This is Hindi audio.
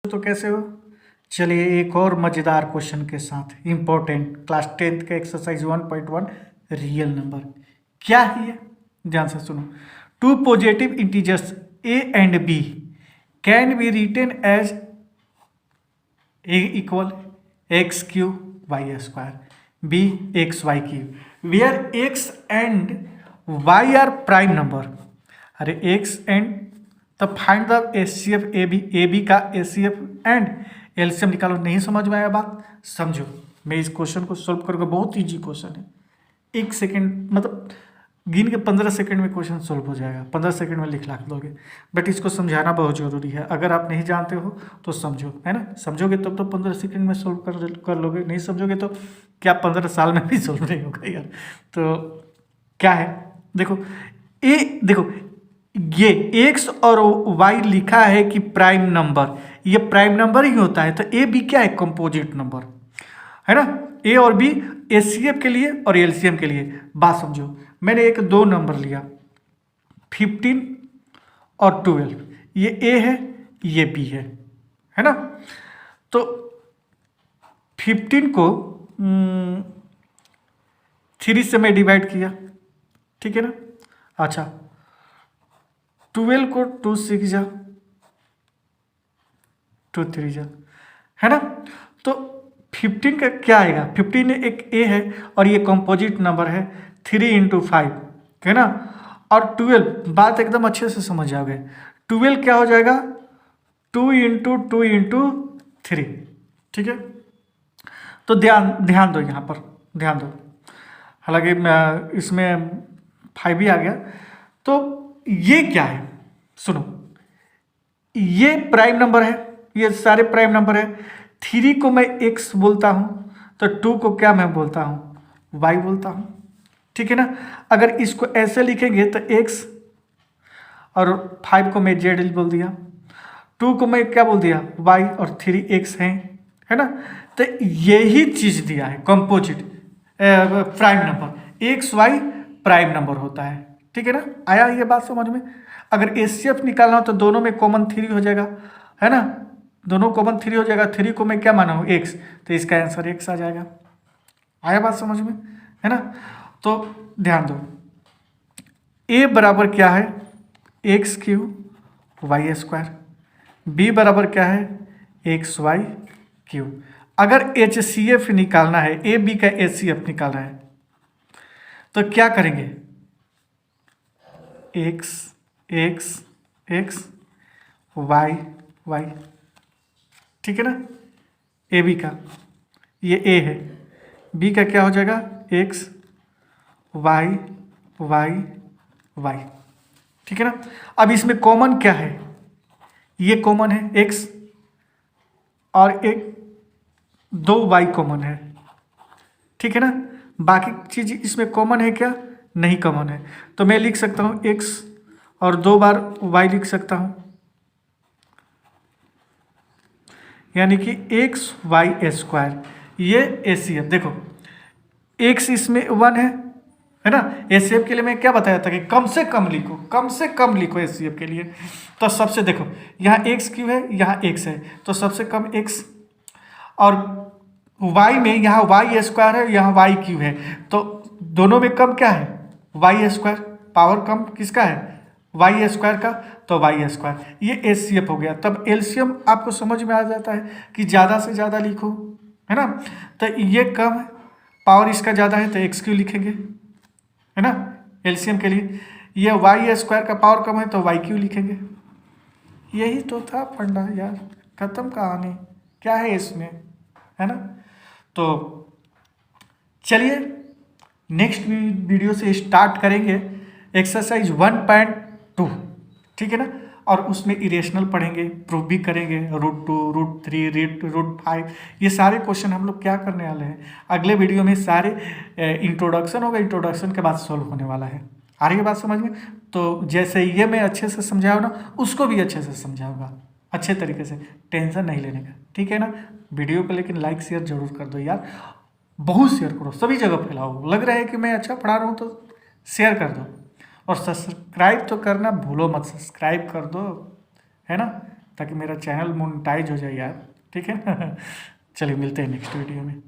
तो कैसे हो? चलिए एक और मज़ेदार क्वेश्चन के साथ इम्पोर्टेंट क्लास 10th का एक्सरसाइज 1.1 रियल नंबर क्या है ये? ध्यान से सुनो। Two positive integers A and B can be written as A equal X Q Y square B X Y Q where X and Y are prime number. अरे एक्स एंड तब find the HCF A B का एचसीएफ एंड एलसीएम निकालो। नहीं समझ में आया बात? समझो, मैं इस क्वेश्चन को सोल्व करूँगा। बहुत इजी क्वेश्चन है, 1 सेकेंड मतलब गिन के 15 सेकेंड में क्वेश्चन सोल्व हो जाएगा। 15 सेकेंड में लिख लाख दोगे, बट इसको समझाना बहुत ज़रूरी है। अगर आप नहीं जानते हो तो समझो, है ना। समझोगे तब तो 15 सेकेंड में सोल्व कर लोगे, नहीं समझोगे तो क्या 15 साल में भी सोल्व नहीं होगा यार। तो क्या है, देखो ये एक्स और वाई लिखा है कि प्राइम नंबर, ये प्राइम नंबर ही होता है। तो ए बी क्या है? कंपोजिट नंबर, है ना। ए और बी एचसीएफ के लिए और एलसीएम के लिए। बात समझो, मैंने एक दो नंबर लिया 15 और 12, ये ए है ये बी है ना। तो 15 को 3 से मैं डिवाइड किया, ठीक है ना। अच्छा 12 को 2 6 जा 2 3 जा, है ना। तो 15 का क्या आएगा? 15 एक ए है और ये कंपोजिट नंबर है, 3 इंटू 5, है ना। और 12, बात एकदम अच्छे से समझ जाओगे। 12 क्या हो जाएगा? 2 इंटू 2 इंटू 3, ठीक है। तो ध्यान दो, यहाँ पर ध्यान दो। हालांकि इसमें 5 भी आ गया। तो ये क्या है? सुनो, ये प्राइम नंबर है, ये सारे प्राइम नंबर है। 3 को मैं x बोलता हूँ, तो 2 को क्या मैं बोलता हूँ? y बोलता हूँ, ठीक है ना। अगर इसको ऐसे लिखेंगे तो x, और 5 को मैं z बोल दिया, 2 को मैं क्या बोल दिया? y, और 3 x है ना। तो यही चीज़ दिया है composite prime number, X Y prime number होता है, ठीक है ना। आया ये बात समझ में? अगर एचसीएफ निकालना हो तो दोनों में कॉमन 3 हो जाएगा, है ना। दोनों कॉमन 3 हो जाएगा। 3 को मैं क्या माना हूँ? एक्स, तो इसका आंसर एक्स आ जाएगा। आया बात समझ में, है ना। तो ध्यान दो, ए बराबर क्या है? X Q Y square, B बराबर क्या है? X Y Q. अगर एच सी एफ निकालना है, ए बी का एच सी एफ निकालना है, तो क्या करेंगे? X X X Y Y, ठीक है ना। ए बी का ये ए है, बी का क्या हो जाएगा? एक्स वाई वाई वाई, ठीक है ना। अब इसमें कॉमन क्या है? ये कॉमन है एक्स, और एक 2 वाई कॉमन है, ठीक है ना। बाकी चीज इसमें कॉमन है क्या? नहीं कॉमन है। तो मैं लिख सकता हूँ एक्स और 2 बार वाई लिख सकता हूँ, यानी कि एक्स वाई स्क्वायर। ये एचसीएफ देखो, एक्स इसमें 1 है ना। एचसीएफ के लिए मैं क्या बताया था कि कम से कम लिखो, कम से कम लिखो एचसीएफ के लिए। तो सबसे देखो, यहाँ एक्स क्यू है, यहाँ एक्स है, तो सबसे कम एक्स, और y में यहाँ वाई स्क्वायर है, यहाँ वाई क्यू है, तो दोनों में कम क्या है? Y square. पावर कम किसका है? वाई स्क्वायर का, तो वाई स्क्वायर। ये एचसीएफ हो गया। तब एलसीएम आपको समझ में आ जाता है कि ज़्यादा से ज़्यादा लिखो, है ना। तो ये कम है, पावर इसका ज़्यादा है, तो एक्स क्यू लिखेंगे, है ना। एलसीएम के लिए ये वाई स्क्वायर का पावर कम है, तो वाई क्यू लिखेंगे। यही तो था फंडा यार, खत्म कहानी। क्या है इसमें, है ना। तो चलिए नेक्स्ट वीडियो से स्टार्ट करेंगे एक्सरसाइज 1.2, ठीक है ना। और उसमें इरेशनल पढ़ेंगे, प्रूफ भी करेंगे, √2, √3, √5, ये सारे क्वेश्चन हम लोग क्या करने वाले हैं अगले वीडियो में। सारे इंट्रोडक्शन होगा, इंट्रोडक्शन के बाद सॉल्व होने वाला है। आ रही है बात समझ में? तो जैसे ये मैं अच्छे से समझाऊँ ना, उसको भी अच्छे से समझाऊँगा, अच्छे तरीके से, टेंशन नहीं लेने का, ठीक है ना। वीडियो को लेकिन लाइक शेयर जरूर कर दो यार, बहुत शेयर करो, सभी जगह फैलाओ। लग रहा है कि मैं अच्छा पढ़ा रहा हूँ तो शेयर कर दो, और सब्सक्राइब तो करना भूलो मत, सब्सक्राइब कर दो, है ना। ताकि मेरा चैनल मोनेटाइज हो जाए यार, ठीक है ना। चलिए मिलते हैं नेक्स्ट वीडियो में।